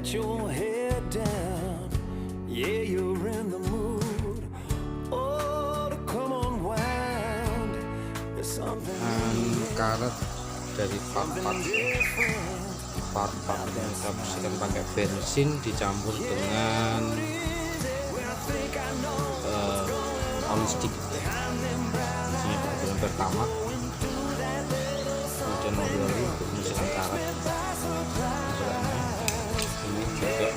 let your head down. Yeah, you're in the mood. Oh, to come unwind. There's something karet dari part-partnya kita bersihkan pakai bensin dicampur dengan oli sedikit ya. Ini bagian pertama, kemudian oli untuk membersihkan karet. Ini juga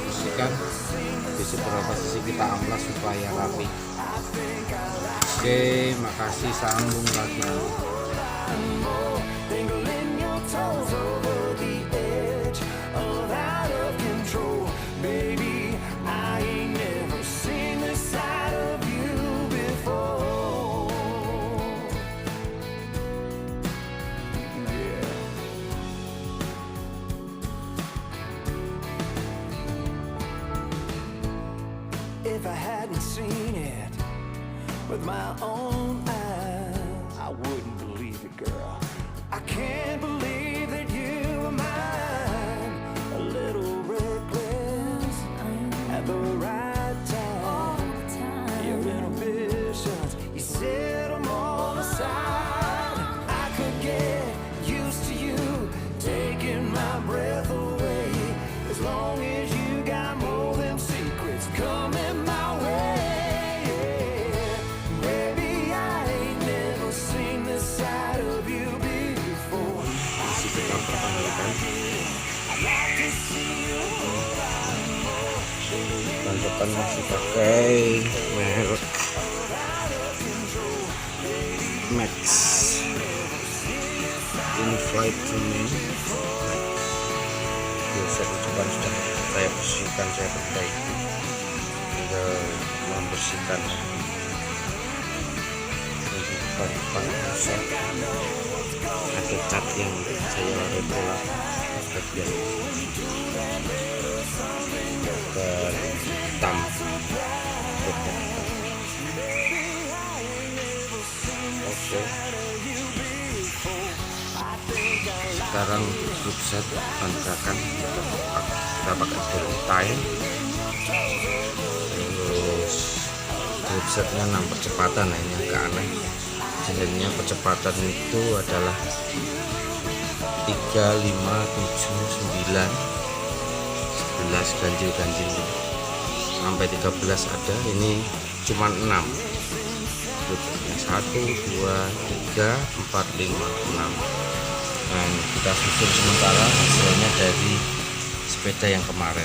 bersihkan di beberapa sisi, kita amplas supaya rapi. Oke, makasih, sambung lagi. If I hadn't seen it with my own eyes, I wouldn't believe it, girl. I can't believe that you were mine. A little reckless at the right time. Your inhibitions, you set them all aside. I could get used to you taking my breath away, as long as you got more than secrets coming my way. Baby, I ain't never seen this side of you before. Masih kita pertahankan. Ban depan masih pakai merek Max In-Flight Tuning. Biasa depan sudah saya bersihkan, saya perbaiki, tinggal membersihkan depan bisa ada cat yang saya repola bagian dan hitam. Oke, sekarang grup set tanjakan kita pakai deltai, terus grup setnya 6 percepatan. Nah, ini agak aneh, sebenarnya percepatan itu adalah 3, 5, 7, 9, 11 ganjil sampai 13 ada, ini cuma 6. Grupnya 1, 2, 3, 4, 5, 6. Nah, kita susun sementara hasilnya dari sepeda yang kemarin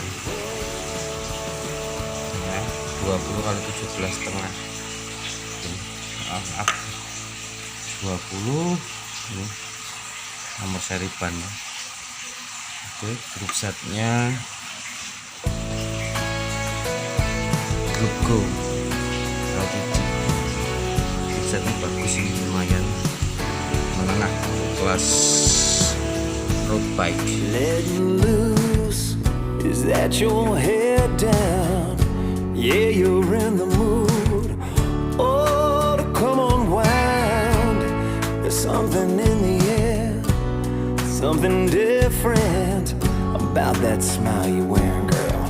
ya, 20 kali 17,5, maaf 20, ini nomor seri ban ya. Oke, grup setnya grup go LTD. Grup setnya bagus, ini lumayan menengah kelas road bike. letting loose. Is that your head down? Yeah, you're in the mood. Oh, to come unwind. There's something in the air, something different about that smile you're wearing, girl.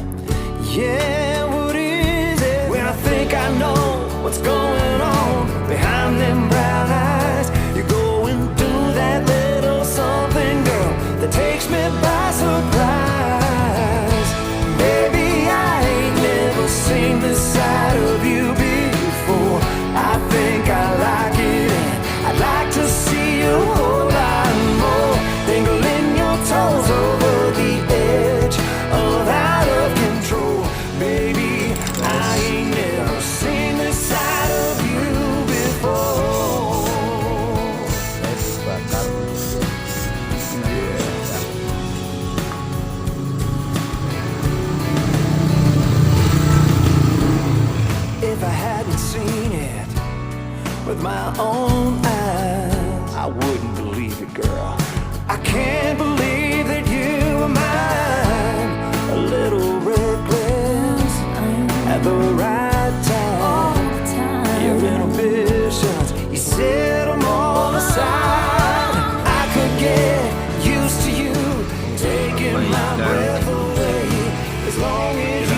Yeah, what is it? When I think I know what's going on behind them brown eyes, you're going through that little something, girl, that takes me by surprise. Baby, I ain't never seen this side of you before. I think I like it, and I'd like to see you a whole lot more. Dangling your toes over the edge of out of control. Baby, I ain't never seen this side of you before. If I hadn't seen it with my own eyes, I wouldn't believe it, girl. I can't believe that you were mine. A little reckless at the right time. Your inhibitions, you set them all aside. I could get used to you taking my breath away. as long as